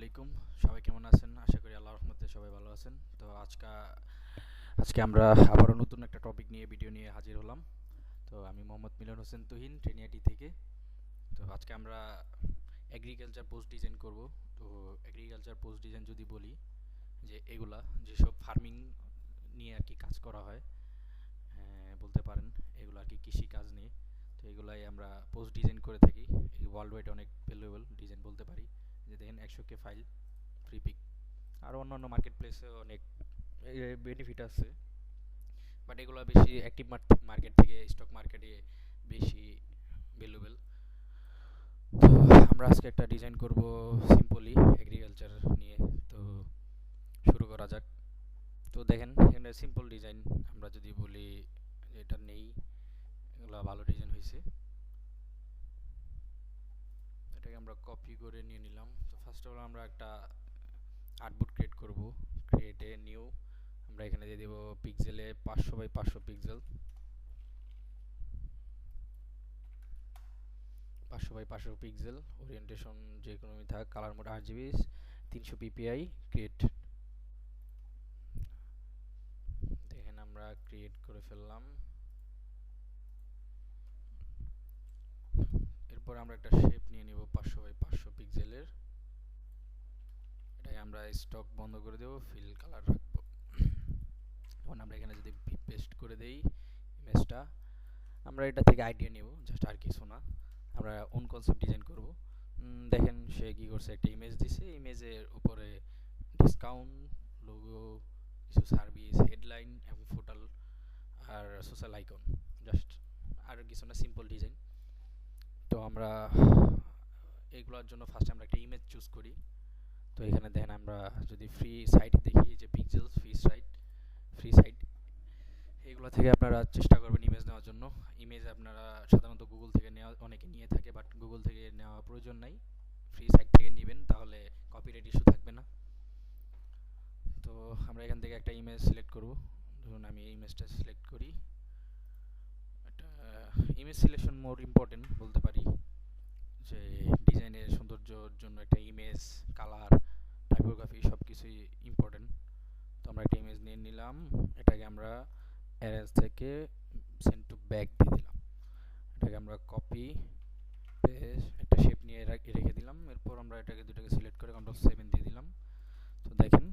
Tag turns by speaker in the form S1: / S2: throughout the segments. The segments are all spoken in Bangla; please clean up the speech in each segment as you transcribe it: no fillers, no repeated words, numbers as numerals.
S1: আলাইকুম। সবাই কেমন আছেন? আশা করি আল্লাহর রহমতে সবাই ভালো আছেন। তো আজকে আমরা আবারও নতুন একটা টপিক নিয়ে ভিডিও নিয়ে হাজির হলাম। তো আমি মোহাম্মদ মিলন হোসেন তুহিন, ট্রেনিয়াটি থেকে। তো আজকে আমরা এগ্রিকালচার পোস্ট ডিজাইন করব। তো এগ্রিকালচার পোস্ট ডিজাইন যদি বলি, যে এগুলা যেসব ফার্মিং নিয়ে আর কি কাজ করা হয়, বলতে পারেন এগুলো আর কি কৃষি কাজ নিয়ে। তো এগুলাই আমরা পোস্ট ডিজাইন করে থাকি। এই ওয়ার্ল্ড ওয়াইড অনেক ভ্যালুয়েবল ডিজাইন বলতে পারি। যে দেখেন 100K ফাইল, ফ্রি পিক। আর অন্যান্য মার্কেট প্লেসে অনেক বেনিফিট আছে, বাট এগুলো বেশি অ্যাক্টিভ মার্কেট থেকে স্টক মার্কেটে বেশি ভ্যালুয়েবল। তো আমরা আজকে একটা ডিজাইন করব সিম্পলি এগ্রিকালচার নিয়ে। তো শুরু করা যাক। তো দেখেন এখানে সিম্পল ডিজাইন আমরা যদি বলি এটা নেই, এগুলো ভালো ডিজাইন হয়েছে। এটাকে আমরা কপি করে নিয়ে নিলাম। তো ফার্স্ট অফ অল আমরা একটা আর্টবোর্ড ক্রিয়েট করব। ক্রিয়েট এ নিউ, আমরা এখানে দিয়ে দেব পিক্সেলে 500 by 500 pixel, 500 by 500 pixel. Orientation যে কোনো থাক, colour mode RGB, 300 ppi। Create, দেখেন আমরা ক্রিয়েট করে ফেললাম। এরপর আমরা একটা শেপ নিয়ে নিব 500 বাই 500 পিক্সেলের। এটাকে আমরা স্টক বন্ধ করে দেব, ফিল কালার রাখবো। এখন আমরা এখানে যদি পেস্ট করে দেই ইমেজটা, আমরা এটা থেকে আইডিয়া নিব, জাস্ট আর কিছু না। আমরা ওন কনসেপ্ট ডিজাইন করব। দেখেন সে কি করছে, একটা ইমেজ দিছে, ইমেজের উপরে ডিসকাউন্ট, লোগো, কিছু সার্ভিস, হেডলাইন এবং ফুটাল আর সোশ্যাল আইকন, জাস্ট আর কিছু না, সিম্পল ডিজাইন। তো আমরা এইগুলোর জন্য ফার্স্ট আমরা একটা ইমেজ চুজ করি। তো এখানে দেখেন আমরা যদি ফ্রি সাইট দেখি, যে পিক্সেল ফ্রি সাইট, এগুলো থেকে আপনারা চেষ্টা করবেন ইমেজ নেওয়ার জন্য। ইমেজ আপনারা সাধারণত গুগল থেকে নেওয়া অনেকে নিয়ে থাকে, বাট গুগল থেকে নেওয়া প্রয়োজন নাই, ফ্রি সাইট থেকে নেবেন, তাহলে কপিরাইট ইস্যু থাকবে না। তো আমরা এখান থেকে একটা ইমেজ সিলেক্ট করব। ধরুন আমি এই ইমেজটা সিলেক্ট করি। একটা ইমেজ সিলেকশন মোর ইম্পর্টেন্ট বলতে পারি, যে ডিজাইনের সৌন্দর্যের জন্য একটা ইমেজ, কালার, টাইপোগ্রাফি সব কিছুই ইম্পর্টেন্ট। তো আমরা একটা ইমেজ নিয়ে নিলাম, এটাকে আমরা অ্যারেঞ্জ থেকে সেন্ড টু ব্যাক দিয়ে দিলাম। এটাকে আমরা কপি পেস্ট একটা শেপ নিয়ে রেখে দিলাম। এরপর আমরা এটাকে দুটাকে সিলেক্ট করে Ctrl+7 দিয়ে দিলাম। তো দেখেন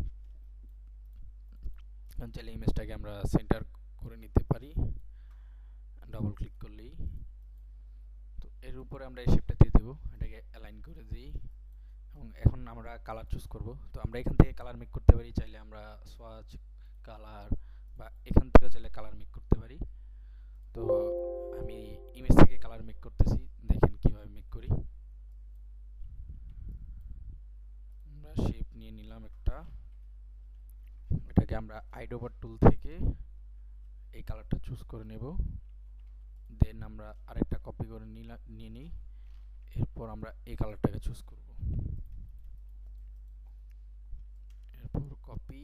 S1: চাইলে ইমেজটাকে আমরা সেন্টার করে নিতে পারি ডাবল ক্লিক করলেই। তো এর উপরে আমরা এই শেপটা দিয়ে দেবো, এটাকে অ্যালাইন করে দিই। এবং এখন আমরা কালার চুজ করব। তো আমরা এখান থেকে কালার মেক করতে পারি, চাইলে আমরা সোয়াচ কালার, বা এখান থেকে চাইলে কালার মেক করতে পারি। তো আমি ইমেজ থেকে কালার মেক করতেছি, দেখেন কিভাবে মেক করি। আমরা শেপ নিয়ে নিলাম একটা, এটাকে আমরা আইডোবার টুল থেকে এই কালারটা চুজ করে নেব। দেন আমরা আরেকটা কপি করে নিয়ে নিই। এরপর আমরা এই কালারটাকে চুজ করব। এরপর কপি,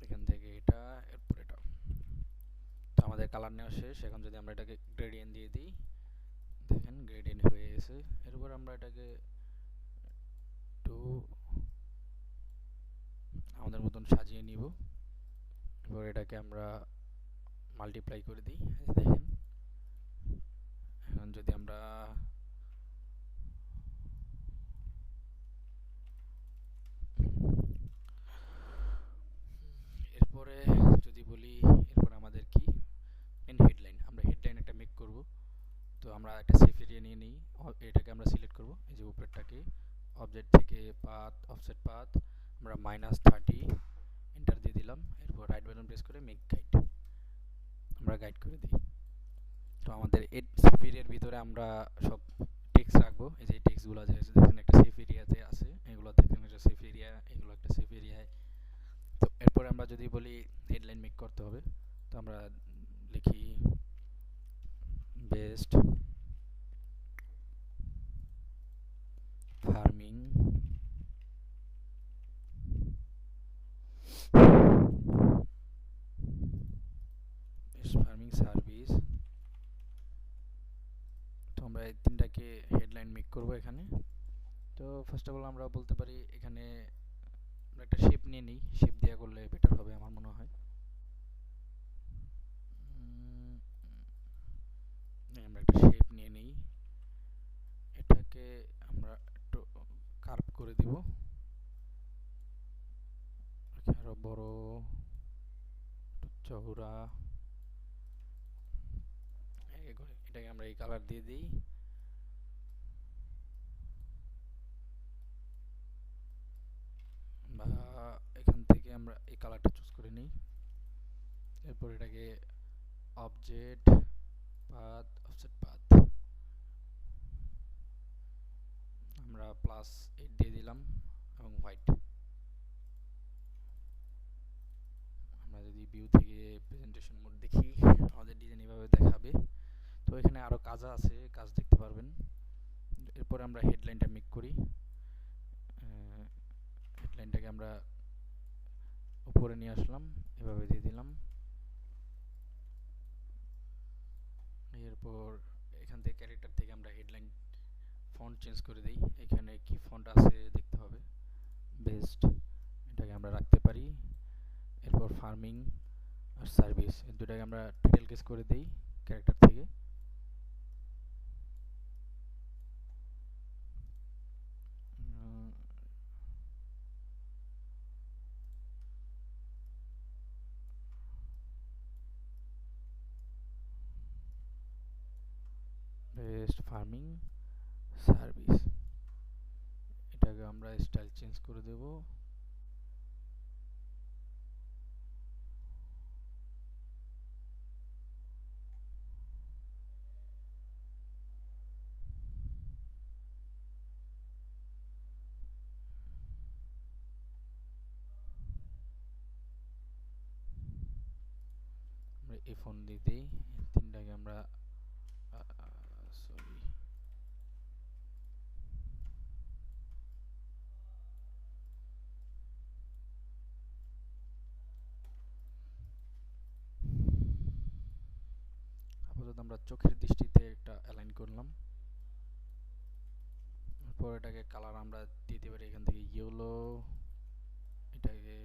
S1: এখান থেকে এটা, এরপর এটা। তো আমাদের কালার নেওয়া শেষ। এখন যদি আমরা এটাকে গ্রেডিয়েন্ট দিয়ে দিই, দেখেন গ্রেডিয়েন্ট হয়ে গেছে। এরপর আমরা এটাকে একটু আমাদের মতন সাজিয়ে নিব। এরপর এটাকে আমরা মাল্টিপ্লাই করে দিই, দেখেন। এখন যদি আমরা এরপরে যদি বলি, এরপর আমাদের কি মেন হেডলাইন, আমরা হেডলাইন একটা মেক করব। তো আমরা একটা সেফ এরিয়া নিয়ে নিই, এটাকে আমরা সিলেক্ট করব, এই যে উপরেরটাকে। অবজেক্ট থেকে পাথ, অফসেট পাথ আমরা -30 এন্টার দিয়ে দিলাম। এরপর রাইট বাটন প্রেস করে মেক গাইড, আমরা গাইড করে দিই। তো আমাদের এই সেফ এরিয়ার ভিতরে আমরা সব টেক্সট রাখবো। এই যে টেক্সটগুলো যে দেখেন একটা সেফ এরিয়াতে আছে, এগুলো দেখেন একটা সেফ এরিয়া, এগুলো একটা সেফ এরিয়ায়। তো এরপরে আমরা যদি বলি হেডলাইন মেক করতে হবে, তো আমরা লিখি বেস্ট ফার্মিং সার্ভিস। তো আমরা এই তিনটাকে হেডলাইন মেক করব এখানে। তো ফার্স্ট অফ অল আমরা বলতে পারি এখানে আমরা একটা শেপ নিয়ে নিই, শেপ দিয়ে করলে বেটার হবে আমার মনে হয়। আমরা একটা শেপ নিয়ে নিই, এটাকে আমরা একটু কার্ভ করে দিব, আরো বড়, চওড়া, এটাকে আমরা এই কালার দিয়ে দিই, বা এখান থেকে আমরা এই কালারটা চুজ করে নিই। এরপর এটাকে অবজেক্ট পাথ, অফসেট পাথ আমরা +8 দিয়ে দিলাম এবং হোয়াইট। আমরা যদি ভিউ থেকে প্রেজেন্টেশন মোড দেখি আমাদের ডিজাইন এভাবে দেখাবে। তো এখানে আরো কাজ আছে, কাজ দেখতে পারবেন। এরপর আমরা হেডলাইনটা মেক করি, হেডলাইনটাকে আমরা উপরে নিয়ে আসলাম, এভাবে দিয়ে দিলাম। এরপর এখান থেকে ক্যারেক্টার থেকে আমরা হেডলাইন ফন্ট চেঞ্জ করে দিই, এখানে কি ফন্ট আছে দেখতে হবে, বেস্ট, এটাকে আমরা রাখতে পারি। এরপর ফার্মিং আর সার্ভিস এই দুটাকে আমরা টাইটেল কেস করে দিই ক্যারেক্টার থেকে। বেস্ট ফার্মিং সার্ভিস, এটাকে আমরা স্টাইল চেঞ্জ করে দেব। এই ফোন দিয়ে দিই, তিনটাকে আমরা সরি আপাতত আমরা চোখের দৃষ্টিতে একটা অ্যালাইন করলাম। এরপর এটাকে কালার আমরা দিতে পারি এখান থেকে ইয়েলো, এটাকে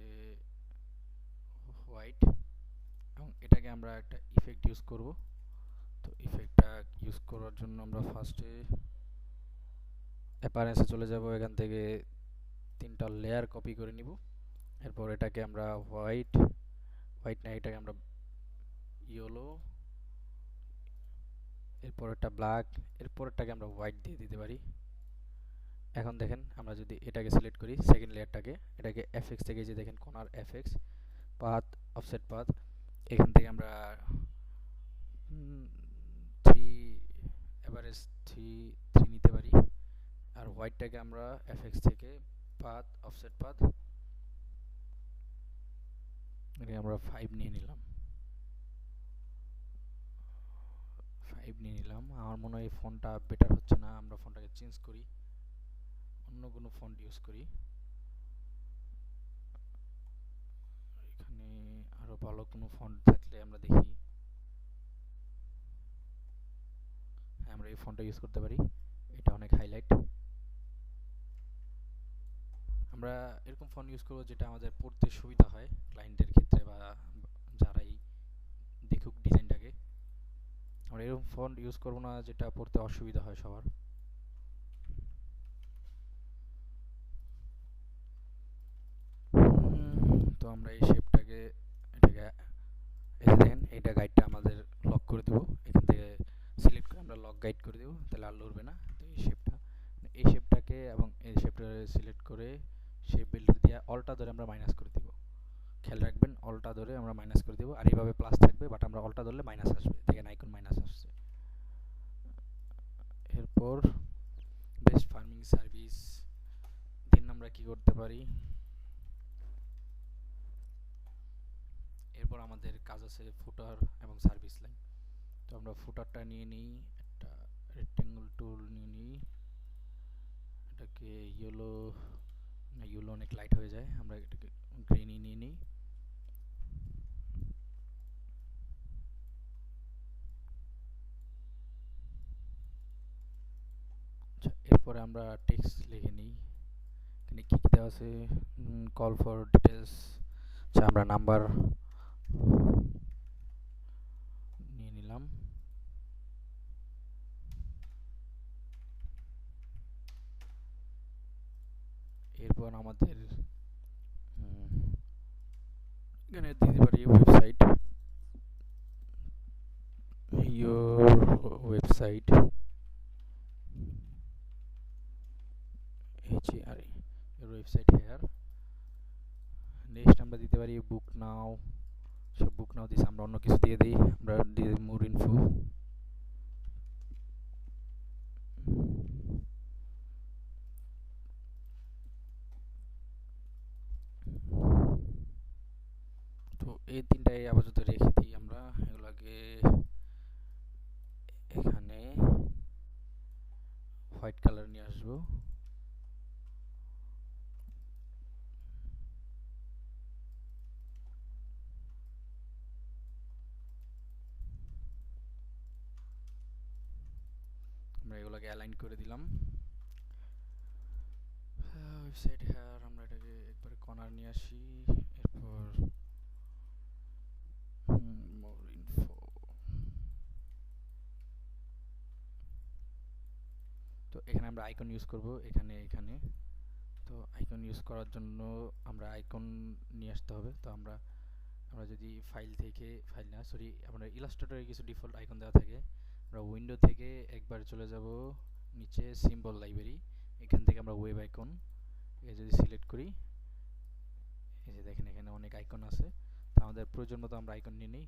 S1: হোয়াইট, এবং এটাকে আমরা একটা ইফেক্ট ইউজ করব। তো ইফেক্টটা ইউজ করার জন্য আমরা ফার্স্টে অ্যাপারেন্সে চলে যাব, এখান থেকে তিনটা লেয়ার কপি করে নিব। এরপর এটাকে আমরা হোয়াইট না, এটাকে আমরা ইয়েলো, এরপর একটা ব্ল্যাক, এরপরটাকে আমরা হোয়াইট দিয়ে দিতে পারি। এখন দেখেন আমরা যদি এটাকে সিলেক্ট করি সেকেন্ড লেয়ারটাকে, এটাকে এফএক্স থেকে যে দেখেন corner FX path, offset path, এখান থেকে আমরা 3 এভারেজ 3 নিতে পারি। আর হোয়াইটটাকে আমরা এফএক্স থেকে পাথ, অফসেট পাথ, এটাকে আমরা 5 নিয়ে নিলাম। আমার মনে হয় এই ফন্টটা বেটার হচ্ছে না, আমরা ফন্টটাকে চেঞ্জ করি, অন্য কোনো ফন্ট ইউজ করি। এখানে আরো ভালো কোনো ফন্ট থাকলে আমরা দেখি। হ্যাঁ, আমরা এই ফন্টটা ইউজ করতে পারি, এটা অনেক হাইলাইট। আমরা এরকম ফন্ট ইউজ করব যেটা আমাদের পড়তে সুবিধা হয় ক্লায়েন্টের ক্ষেত্রে, বা যারাই দেখুক ডিজাইনটাকে। আমরা এরকম ফন্ট ইউজ করব না যেটা পড়তে অসুবিধা হয় সবার। তো আমরা এই শেপটাকে, এটাকে দেখেন এইটা গাইডটা আমাদের লক করে দেব, এখান থেকে সিলেক্ট করে আমরা লক গাইড করে দেব, তাহলে আর লড়বে না। তো এই শেপটাকে এবং এই শেপটাকে সিলেক্ট করে শেপ বিল্ডার দিয়ে অলটা ধরে আমরা মাইনাস করে দেব। খেয়াল রাখবেন অলটা ধরে আমরা মাইনাস করে দেব, আর এইভাবে প্লাস থাকবে, বাট আমরা অলটা ধরলে মাইনাস আসবে, দেখেন আইকন মাইনাস আসছে। এরপর বেস্ট ফার্মিং সার্ভিস দিন আমরা কি করতে পারি। এরপর আমাদের কাজ আছে ফুটার এবং সার্ভিস লাইন। তো আমরা ফুটারটা নিয়ে নিই, একটা রেক্টেঙ্গল টুল নিয়ে নিই, এটাকে ইয়েলো, না ইয়েলো অনেক লাইট হয়ে যায়, আমরা এটাকে গ্রিনই নিয়ে নিই। এরপরে আমরা টেক্সট লিখে নিই, এখানে কি দেওয়া আছে, কল ফর ডিটেলস। আচ্ছা আমরা নাম্বার নিয়ে নিলাম। এরপর আমাদের এখানে দিতে পারি website, your website, HERE, your website here. Next আমরা দিতে পারি বুক নাও, সব বুক নাও দিছি, আমরা অন্য কিছু দিয়ে দিই, আমরা দিয়ে মোর ইনফো। তো এই তিনটাই আপাতত রেখে দিই আমরা, এগুলাকে এখানে হোয়াইট কালার নিয়ে আসবো। আমরা এগুলোকে অ্যালাইন করে দিলাম। ওয়েবসাইট হ্যাঁ, আমরা এটাকে একবারে কর্নার নিয়ে আসি। এরপর মোর ইনফো, তো এখানে আমরা আইকন ইউজ করব, এখানে এখানে। তো আইকন ইউজ করার জন্য আমরা আইকন নিয়ে আসতে হবে। তো আমরা যদি ফাইল থেকে, ফাইল না সরি, আমরা ইলাস্ট্রেটরে কিছু ডিফল্ট আইকন দেওয়া থাকে, আমরা উইন্ডো থেকে একবার চলে যাব নিচে সিম্বল লাইব্রেরি, এখান থেকে আমরা ওয়েব আইকন এ যদি সিলেক্ট করি, এই যে দেখেন এখানে অনেক আইকন আছে। তো আমাদের প্রয়োজন মতো আমরা আইকন নিয়ে নিই।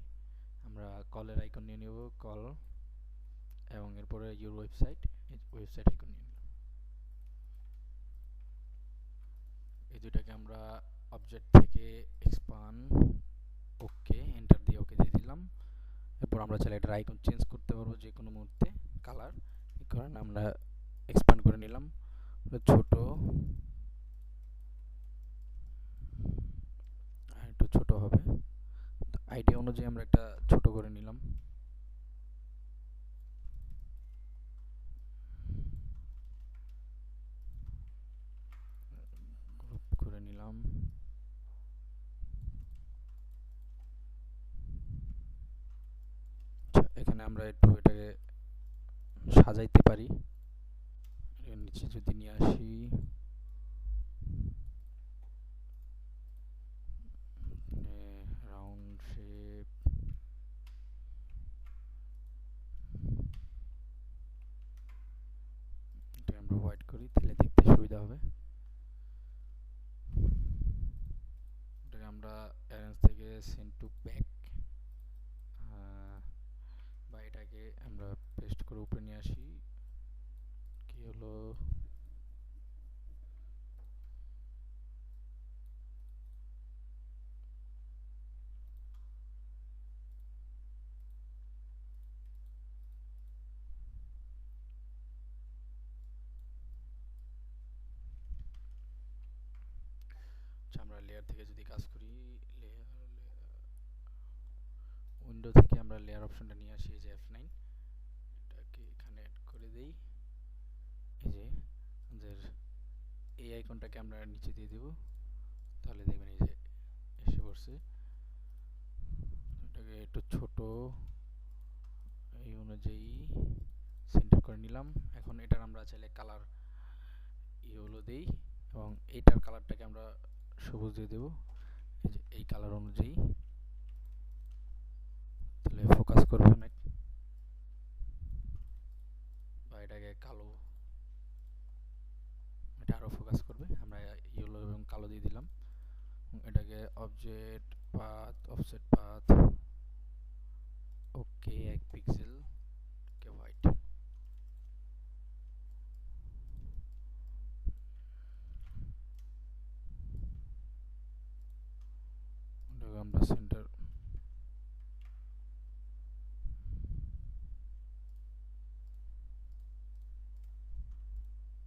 S1: আমরা কলের আইকন নিয়ে নেব, কল, এবং এরপরে ইউর ওয়েবসাইট, ওয়েবসাইট আইকন নিয়ে নিলাম। এই দুটাকে আমরা অবজেক্ট থেকে এক্সপান্ড, ওকে, এন্টার দিয়ে ওকে দিয়ে দিলাম। এরপর আমরা চাইলে এটার আইকন চেঞ্জ করতে পারবো যে কোনো মুহূর্তে, কালার, এই কারণে আমরা এক্সপান্ড করে নিলাম, ছোট, একটু ছোট হবে, আইডিয়া অনুযায়ী আমরা একটা ছোট করে নিলাম। গ্রুপ করে নিলাম। এখানে আমরা একটু এটাকে সাজাইতে পারি, এর নিচে যদি নিয়ে আসি, রাউন্ড শেপ, এটা আমরা হোয়াইট করি, তাহলে দেখতে সুবিধা হবে। এটাকে আমরা অ্যারেঞ্জ থেকে সেন্ড টু ব্যাক, বা এটাকে আমরা পেস্ট করে উপরে নিয়ে আসি। কি হলো, আমরা লেয়ার থেকে যদি কাজ করি, উইন্ডো থেকে আমরা লেয়ার অপশনটা নিয়ে আসি, যে F9, এটাকে এখানে অ্যাড করে দেই। এই যে আমাদের এই আইকনটাকে আমরা নিচে দিয়ে দেব, তাহলে দেখবেন এই যে এসে পড়ছে। এটাকে একটু ছোট, এই অনুযায়ী সেন্টার করে নিলাম। এখন এটার আমরা চাইলে কালার ইয়েলো দেই, এবং এইটার কালারটাকে আমরা সবুজ দিয়ে দেব, এই যে এই কালার অনুযায়ী, তাহলে ফোকাস করবে অনেক, বা এটাকে কালো, এটা আরও ফোকাস করবে। আমরা ইয়েলো এবং কালো দিয়ে দিলাম। এটাকে অবজেক্ট পাথ, অফসেট পাথ, ওকে 1 পিক্সেল, ওকে হোয়াইট, এটাকে আমরা সেন্টার,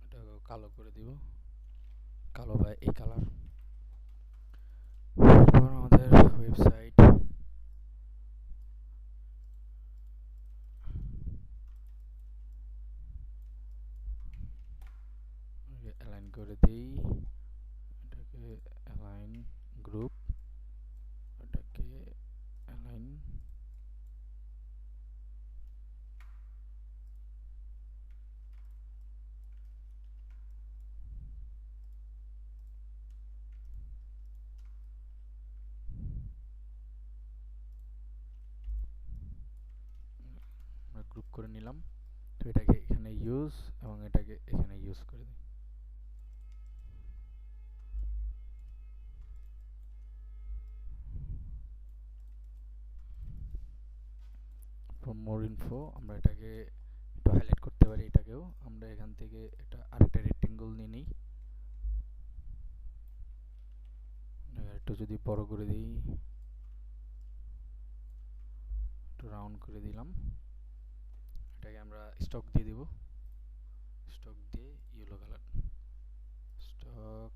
S1: এটাকে কালো করে দিব, কালো বা এই কালার। এরপর আমাদের ওয়েবসাইট, অ্যালাইন করে দিই, এটাকে অ্যালাইন গ্রুপ, এটাকে অ্যালাইন গ্রুপ করে নিলাম। তো এটাকে এখানে ইউজ এবং এটাকে এখানে ইউজ করে দিই। ফর মোর ইনফো আমরা এটাকে একটু হাইলাইট করতে পারি। এটাকেও আমরা এখান থেকে এটা আরেকটা রেক্টেঙ্গল নিয়ে নিই, একটু যদি বড় করে দিই, একটু রাউন্ড করে দিলাম। এটাকে আমরা স্টক দিয়ে দিব, স্টক দিয়ে ইয়েলো কালার, স্টক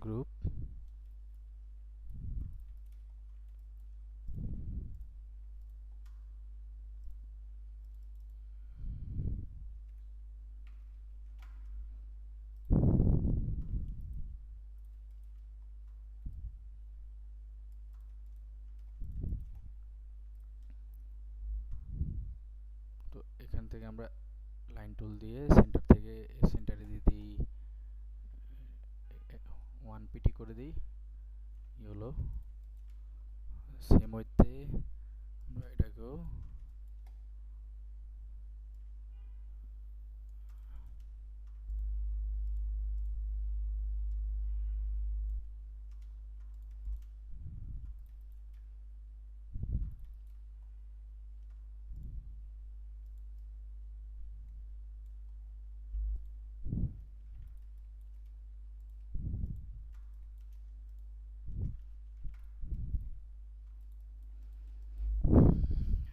S1: গ্রুপ তো এখান থেকে আমরা লাইন টুল দিয়ে সেন্টার থেকে সেন্টারে দিয়ে দিই 1 পিটি করে দিই ইয়েলো। সেম ওয়েতে আমরা এটাকেও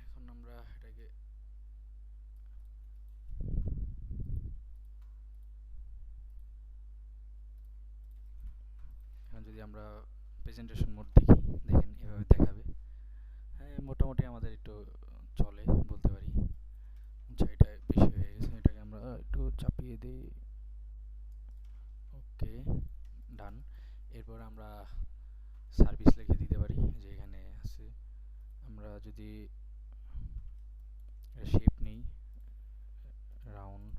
S1: এখন আমরা এটাকে এখন যদি আমরা প্রেজেন্টেশন মোড দেখি, দেখেন এভাবে দেখাবে। হ্যাঁ, মোটামুটি আমাদের একটু চলে বলতে পারি। আচ্ছা, এটা বেশি হয়ে গেছে, এটাকে আমরা একটু চাপিয়ে দিই। ওকে, ডান। এরপর আমরা সার্ভিস লিখে দিতে পারি, যে এখানে আছে। আমরা যদি শেপ নেই রাউন্ড,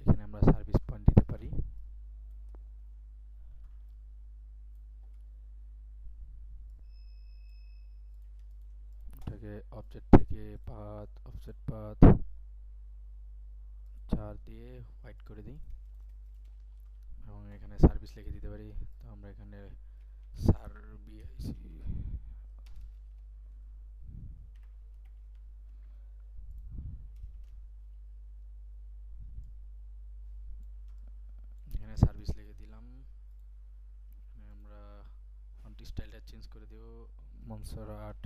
S1: এখানে আমরা সার্ভিস পয়েন্ট দিতে পারি। এটাকে অবজেক্ট থেকে পাথ, অফসেট পাথ 4 দিয়ে হোয়াইট করে দিই এবং এখানে সার্ভিস লিখে দিতে পারি। তো আমরা এখানে সার্ভিস, এখানে সার্ভিস লিখে দিলাম। আমরা ফন্ট স্টাইলটা চেঞ্জ করে দেব, Montserrat,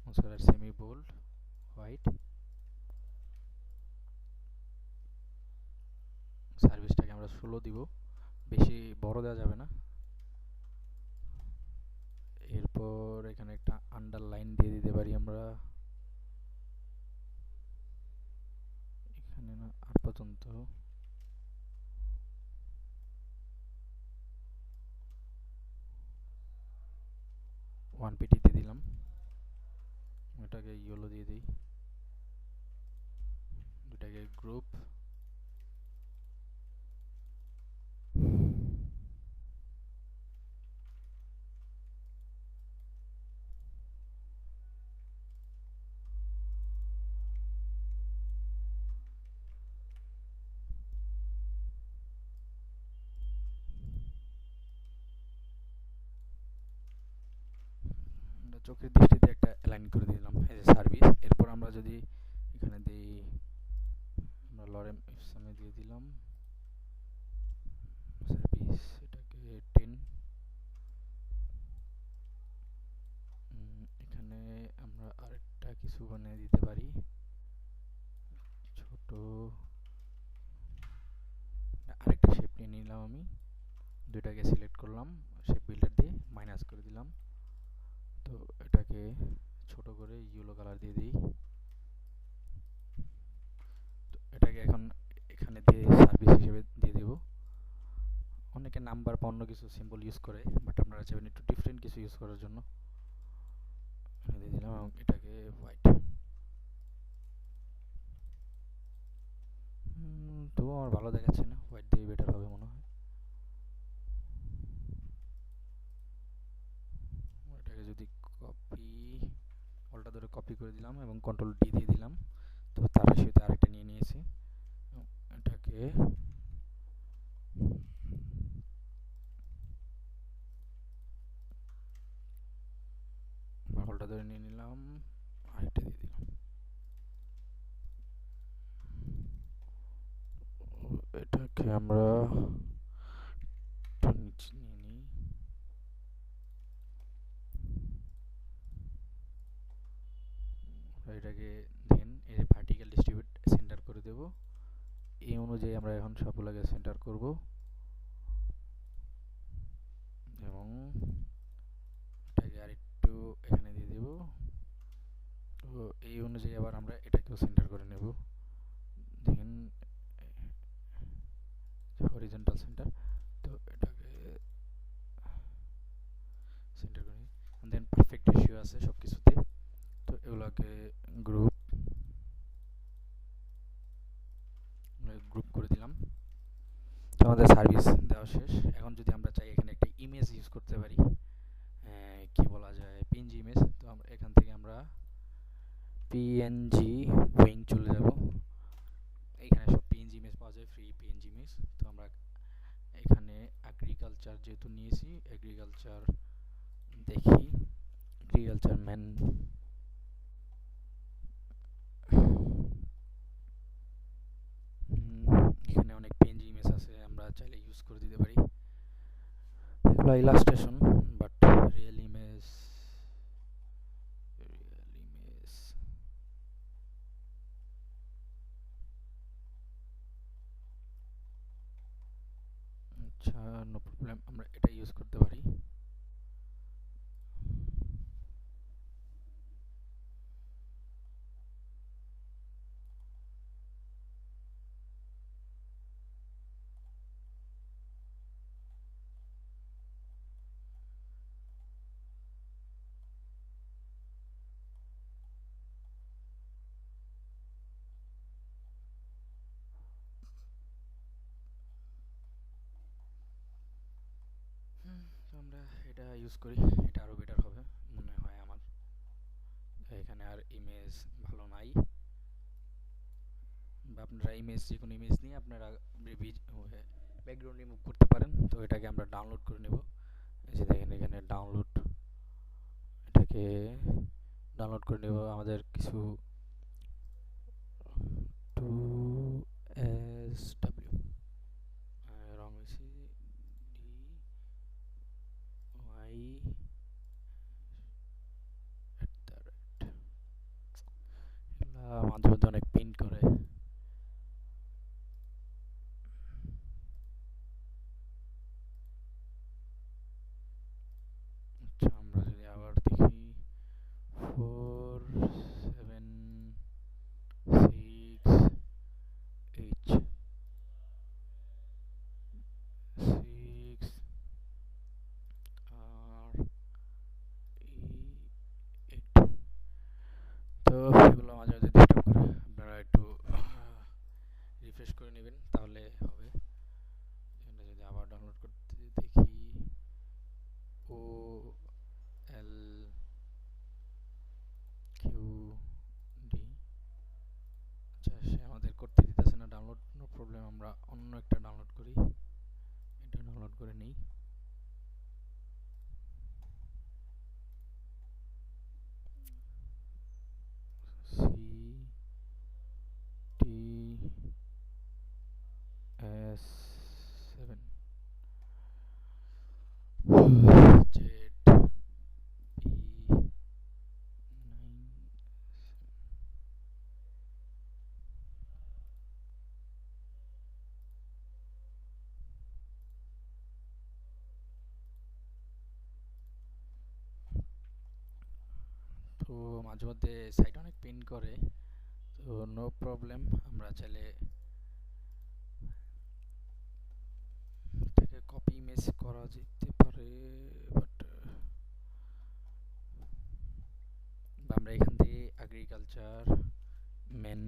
S1: Montserrat semi bold white. সার্ভিসটাকে আমরা 16 দিব, বেশি বড় দেওয়া যাবে না। এরপর এখানে একটা আন্ডারলাইন দিয়ে দিতে পারি আমরা, এখানে না আর পর্যন্ত। ওয়ান পিটি দিয়ে দিলাম, এটাকে ইয়েলো দিয়ে দিই, দুটাকে গ্রুপ, চোখের দৃষ্টিতে একটা অ্যালাইন করে দিলাম, এই যে সার্ভিস। এরপর আমরা যদি এখানে দিই, আমরা লরেম ইপসামে দিয়ে দিলাম সার্ভিস, এটাকে 10। এখানে আমরা আরেকটা কিছু বানিয়ে দিতে পারি, ছোট আরেকটা শেপ নিয়ে নিলাম আমি দুইটাকে সিলেক্ট করলাম, শেপ বিল্ডার দিয়ে মাইনাস করে দিলাম। তো এটাকে ছোট করে ইয়েলো কালার দিয়ে দিই। তো এটাকে এখন এখানে দিয়ে সার্ভিস হিসেবে দিয়ে দেব। অনেকে নাম্বার বা অন্য কিছু সিম্বল ইউজ করে, বাট আপনারা চাইবেন একটু ডিফারেন্ট কিছু ইউজ করার জন্য। দিয়ে দিলাম এবং এটাকে হোয়াইট। তবুও আমার ভালো দেখাচ্ছে না, হোয়াইট দিয়ে বেটার হবে মনে হয়। এটাকে যদি কপি, অলটা ধরে কপি করে দিলাম এবং কন্ট্রোল ডি দিয়ে দিলাম। তো তার সাথে আরেকটা নিয়ে নিয়েছি, এটাকে অলটা ধরে নিয়ে নিলাম, আরেকটা দিয়ে দিলাম। এটাকে আমরা নিচে নিয়ে নিই। এটাকে দেন এই ভার্টিক্যাল ডিস্ট্রিবিউট সেন্টার করে দেব। এই অনুযায়ী আমরা এখন সবগুলোকে সেন্টার করব এবং এটাকে আরেকটু এখানে দিয়ে দেব। তো এই অনুযায়ী আবার আমরা এটাকেও সেন্টার করে নেব। দেখেন হরিজন্টাল সেন্টার। তো এটাকে সেন্টার করে দেন পারফেক্ট রেশিও আছে সব কিছুতে। তো এগুলোকে গ্রুপ করে দিলাম। তো আমাদের সার্ভিস দেওয়া শেষ। এখন যদি আমরা চাই এখানে একটা ইমেজ ইউজ করতে পারি, কি বলা যায়, পিএনজি ইমেজ। তো আমরা এখান থেকে আমরা পিএনজি উইং চলে যাব। এখানে সব পিএনজি ইমেজ পাওয়া যায়, ফ্রি পিএনজি ইমেজ। তো আমরা এখানে এগ্রিকালচার যেহেতু নিয়েছি, এগ্রিকালচার দেখি, এগ্রিকালচার ম্যান, এখানে অনেক পিএনজি ইমেজ আছে, আমরা চাইলে ইউজ করে দিতে পারি। এগুলো ইলাস্ট্রেশন, বাট রিয়েল ইমেজ আচ্ছা, নো প্রবলেম, আমরা এটা ইউজ করতে পারি। তো আমরা এটা ইউজ করি, এটা আরো বেটার হবে মনে হয় আমার। এখানে আর ইমেজ ভালো নাই, বা আপনারা ইমেজ, যে কোনো ইমেজ নিয়ে আপনারা ব্যাকগ্রাউন্ড রিমুভ করতে পারেন। তো এটাকে আমরা ডাউনলোড করে নেব। এই যে দেখেন এখানে ডাউনলোড, এটাকে ডাউনলোড করে নেব। আমাদের কিছু টু এস ডাব্লিউ রং হয়েছে, ডি ওয়াই মাঝে মধ্যে অনেক প্রিন্ট করে। আচ্ছা, আমরা যদি আবার দেখি 4 7 6 H আর তো এগুলো মাঝে মাঝে ডিস্টার্ব করে, আপনারা একটু রিফ্রেশ করে নেবেন তাহলে হবে। এটা যদি আবার ডাউনলোড করতে দেখি, ও এল কিউ ডি, আচ্ছা সে আমাদের করতে দিতেছে না ডাউনলোড, নো প্রবলেম, আমরা অন্য একটা ডাউনলোড করি, এটা ডাউনলোড করে নিই। C T S 7 Z P 9। মাঝে মধ্যে সাইট অনেক পিন করে, তো নো প্রবলেম, আমরা চাইলে এটাকে কপি ইমেজ করা যেতে পারে, বাট আমরা এখান থেকে এগ্রিকালচার মেন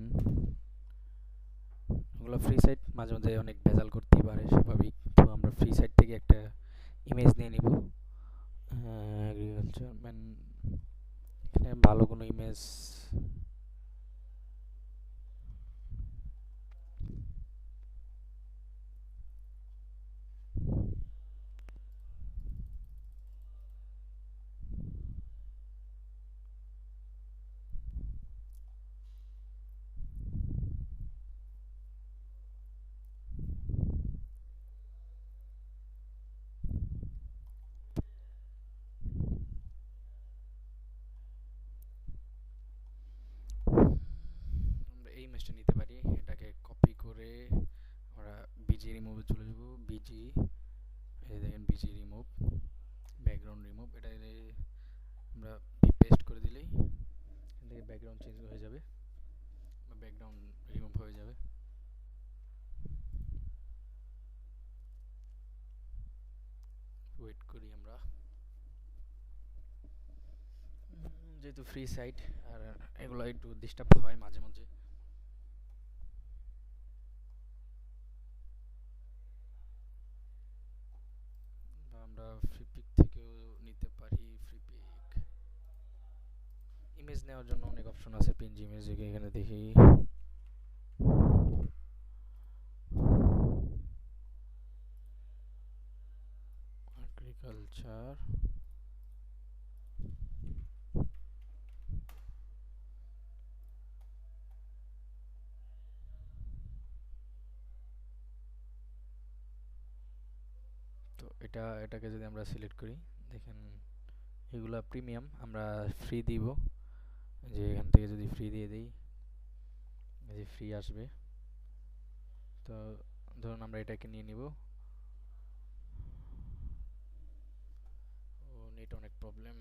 S1: ওগুলো ফ্রি সাইট মাঝে মাঝে অনেক ভেজাল করতেই পারে, স্বাভাবিক। তো আমরা ফ্রি সাইট থেকে একটা ইমেজ নিয়ে নিব, এগ্রিকালচার মেন, এখানে ভালো কোনো ইমেজ। আমরা এই ইমেজটা নিতে পারি, এটাকে কপি করে আমরা বিজি রিমুভে চলে যাব। বিজি, এই দেখেন বিজি রিমুভ, ব্যাকগ্রাউন্ড রিমুভ, এটা আমরা পেস্ট করে দিলেই এখান থেকে ব্যাকগ্রাউন্ড চেঞ্জ হয়ে যাবে বা ব্যাকগ্রাউন্ড রিমুভ হয়ে যাবে। ওয়েট করি আমরা, যেহেতু ফ্রি সাইট আর এগুলো একটু ডিস্টার্ব হয় মাঝে মাঝে। আমরা ফ্রি পিক থেকেও নিতে পারি। ফ্রি পিক ইমেজ নেওয়ার জন্য অনেক অপশন আছে, পিএনজি ইমেজ, এখানে দেখি এগ্রিকালচার, তো এটাকে যদি আমরা সিলেক্ট করি, দেখেন এগুলা প্রিমিয়াম, আমরা ফ্রি দিব, যে এখান থেকে যদি ফ্রি দিয়ে দিই এই যে ফ্রি আসবে। তো ধরুন আমরা এটাকে নিয়ে নিব। ও নেট অনেক প্রবলেম।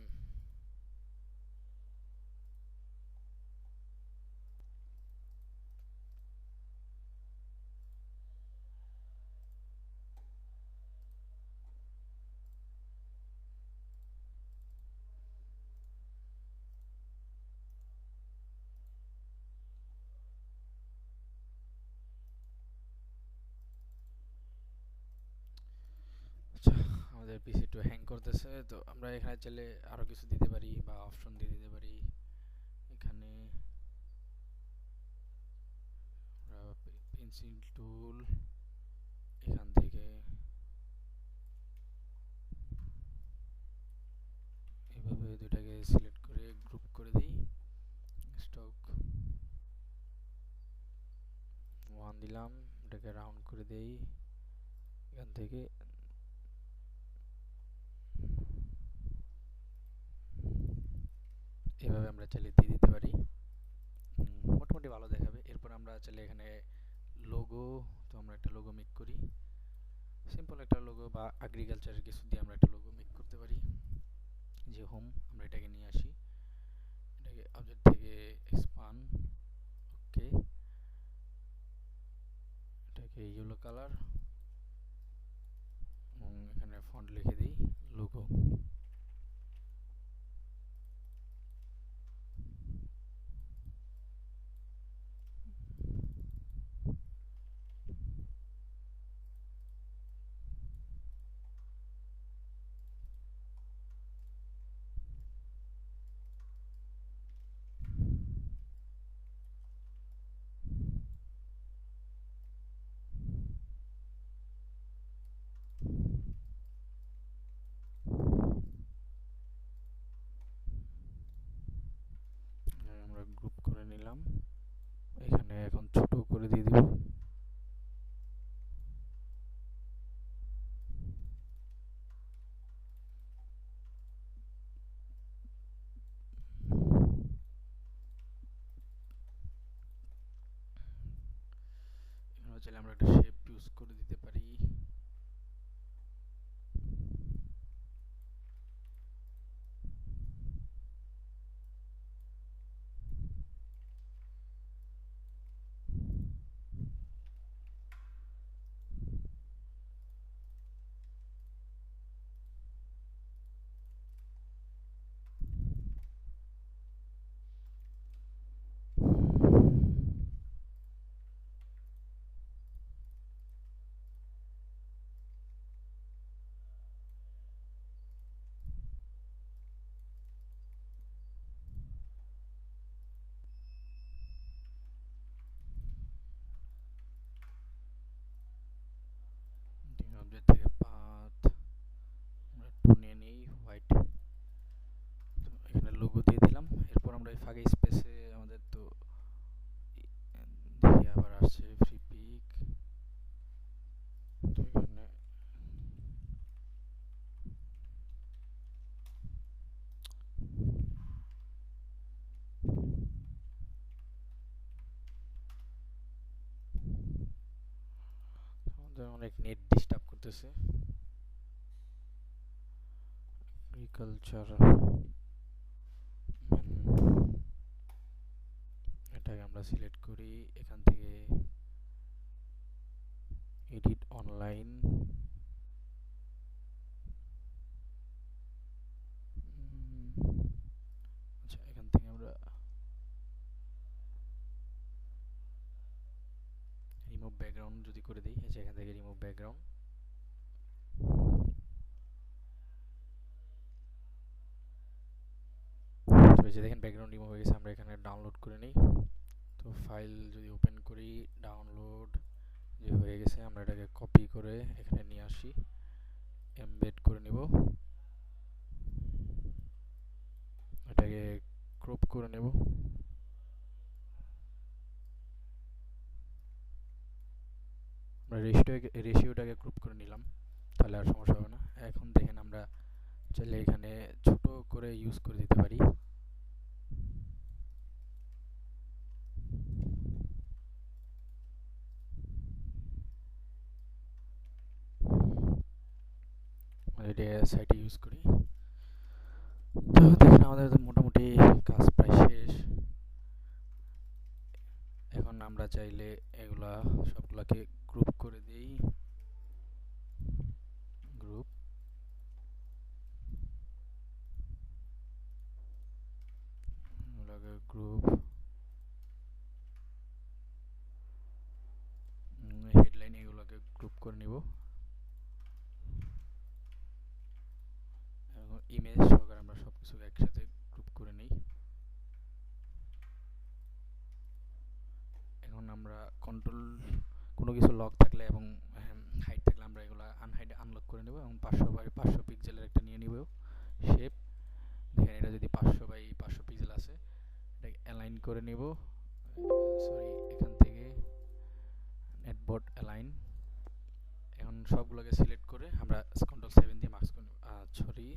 S1: আচ্ছা, আমাদের পিসি একটু হ্যাং করতেছে, তো আমরা এখানে চাইলে আরো কিছু দিতে পারি বা অপশন দিয়ে দিতে পারি। এখানে আমরা পেন্সিল টুল, এখান থেকে এভাবে দুটাকে সিলেক্ট করে গ্রুপ করে দিই, স্টক 1 দিলাম, এটাকে রাউন্ড করে দেই, এখান থেকে এভাবে আমরা চাইলে দিয়ে দিতে পারি, মোটামুটি ভালো দেখাবে। এরপর আমরা চাইলে এখানে লোগো, তো আমরা একটা লোগো মেক করি, সিম্পল একটা লোগো বা এগ্রিকালচারের কিছু দিয়ে আমরা একটা লোগো মেক করতে পারি। যে হোম, আমরা এটাকে নিয়ে আসি, এটাকে অবজেক্ট থেকে এক্সপান্ড, ওকে, এটাকে ইয়েলো কালার এবং এখানে ফন্ট লিখে দিই লোগো। আমরা গ্রুপ করে নিলাম, এখানে এখন ছোট করে দিয়ে দিব। এখানে চাইলে আমরা একটা শেপ ইউজ করে দিতে পারি। আগে স্পেসে আমাদের তো দেখি আবার আসছে ফ্রি পিক। তো এখানে আমাদের অনেক নেট ডিস্টার্ব করতেছে। এগ্রিকালচার এটাকে আমরা সিলেক্ট করি, এখান থেকে এডিট অনলাইন, আচ্ছা এখান থেকে আমরা রিমুভ ব্যাকগ্রাউন্ড যদি করে দিই, আচ্ছা এখান থেকে রিমুভ ব্যাকগ্রাউন্ড। তো এই যে দেখেন ব্যাকগ্রাউন্ড রিমুভ হয়ে গেছে। আমরা এখানে ডাউনলোড করে নিই। তো ফাইল যদি ওপেন করি, ডাউনলোড যে হয়ে গেছে, আমরা এটাকে কপি করে এখানে নিয়ে আসি, এমবেড করে নিব, এটাকে ক্রপ করে নেব। আমরা রেশিওটাকে ক্রপ করে নিলাম, তাহলে আর সমস্যা হবে না। এখন দেখেন আমরা চাইলে এখানে ছোট করে ইউজ করে দিতে পারি। এটা সাইটে ইউজ করি। তো দেখেন আমাদের তো মোটামুটি কাজ প্রায় শেষ। এখন আমরা চাইলে এগুলা সবগুলাকে গ্রুপ করে দিই, গ্রুপ। গ্রুপ হেডলাইন এগুলোকে গ্রুপ করে নিব। ইমেজ সহকারে আমরা সবকিছু একসাথে গ্রুপ করে নিই। এখন আমরা কন্ট্রোল কোনো কিছু লক থাকলে এবং হাইট থাকলে আমরা এগুলো আনলক করে নেব এবং 500 পিক্সেলের একটা নিয়ে নিব শেপ। দেখেন এটা যদি 500 পিক্সেল আছে, এটাকে অ্যালাইন করে নিব। সরি, এখান থেকে নেটবোর্ড অ্যালাইন। এখন সবগুলোকে সিলেক্ট করে আমরা কন্ট্রোল 7 দিয়ে মার্কস করে নেব। সরি,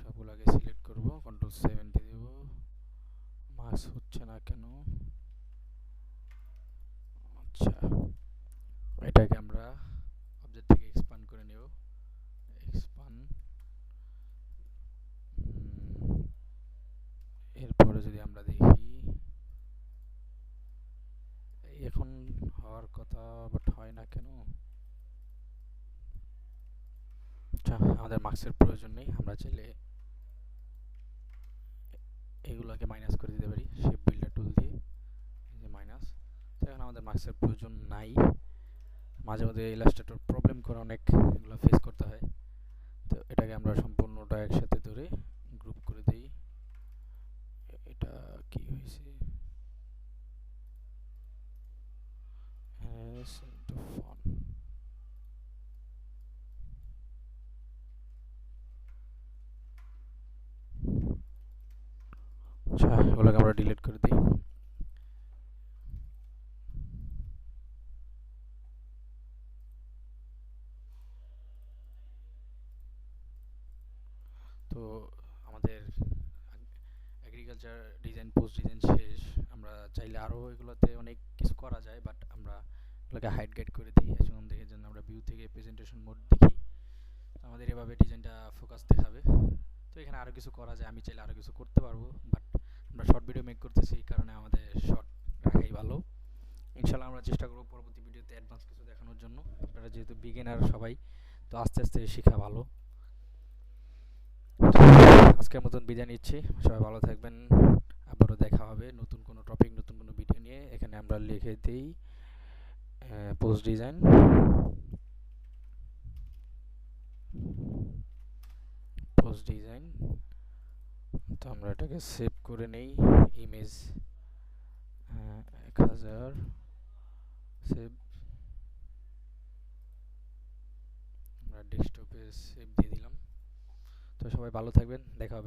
S1: সবগুলোকে সিলেক্ট করব, কন্ট্রোল 7 দিয়ে দেব। মার্কস হচ্ছে না কেন? আচ্ছা, এটাকে আমরা অবজেক্ট থেকে এক্সপান্ড করে নেব, এক্সপান্ড। এরপরে যদি আমরা দেখি, এখন হওয়ার কথা বাট হয় না কেন? আচ্ছা, আমাদের মার্কসের প্রয়োজন নেই, আমরা চাইলে এগুলোকে মাইনাস করে দিতে পারি শেপ বিল্ডার টুল দিয়ে, এই যে মাইনাস। তো এখন আমাদের মার্কসের প্রয়োজন নাই। মাঝে মাঝে ইলাস্ট্রেটর প্রবলেম করে, অনেক এগুলো ফেস করতে হয়। তো এটাকে আমরা সম্পূর্ণটা একসাথে ধরে গ্রুপ করে দেই। এটা কি হয়েছে? আচ্ছা, এগুলোকে আমরা ডিলিট করে দিই। তো আমাদের এগ্রিকালচার ডিজাইন, পোস্ট ডিজাইন শেষ। আমরা চাইলে আরও এগুলোতে অনেক কিছু করা যায়, বাট আমরা এগুলোকে হাইড গাইড করে দিই। এখন দেখে যেন আমরা ভিউ থেকে প্রেজেন্টেশন মোড দেখি, আমাদের এভাবে ডিজাইনটা ফোকাস দেখাবে। তো এখানে আরও কিছু করা যায়, আমি চাইলে আরও কিছু করতে পারবো, বাট আমরা শর্ট ভিডিও মেক করতেছি, এই কারণে আমাদের শর্ট রাখাই ভালো। ইনশাল্লাহ আমরা চেষ্টা করবো পরবর্তী ভিডিওতে অ্যাডভান্স কিছু দেখানোর জন্য। আপনারা যেহেতু বিগিনার সবাই, তো আস্তে আস্তে শেখা ভালো। আজকের মতন বিদায় নিচ্ছি, সবাই ভালো থাকবেন। আবারও দেখা হবে নতুন কোনো টপিক, নতুন কোনো ভিডিও নিয়ে। এখানে আমরা লিখে দিই পোস্ট ডিজাইন, পোস্ট ডিজাইন। তো আমরা এটাকে সেভ করে নেই, ইমেজ 1000 সেভ, আমরা ডেস্কটপে সেভ দিয়ে দিলাম। তো সবাই ভালো থাকবেন, দেখা হবে।